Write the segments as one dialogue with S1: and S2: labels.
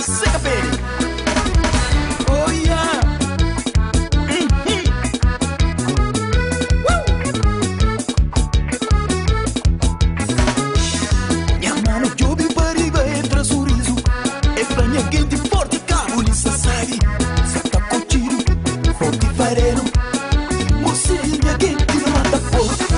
S1: secca bene. Oh yeah. Minha mano Joby pariva entra sorriso e banha quente forte cavoli sassari. Sacca cociro, forte farelo. Mocinha quente não mata forte.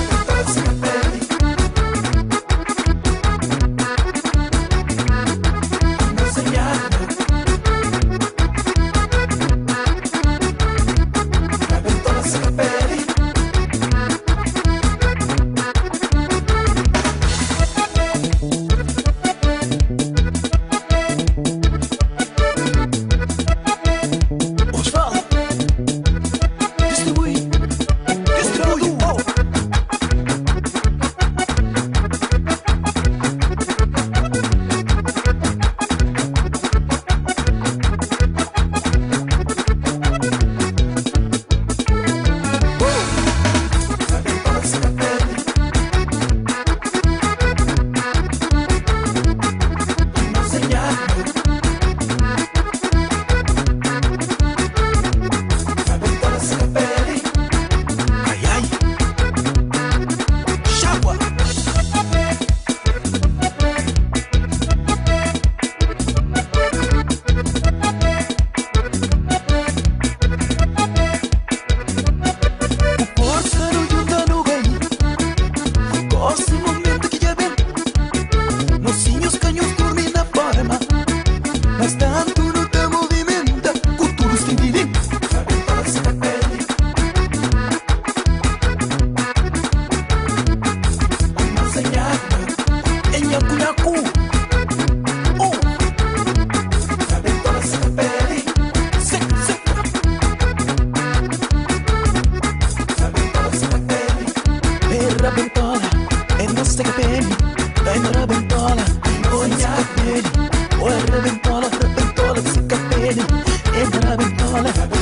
S1: Raventola, e non stai capendo, dai una raventola, oh non si capelli, oh raventola, raventola, si capelli, e una raventola.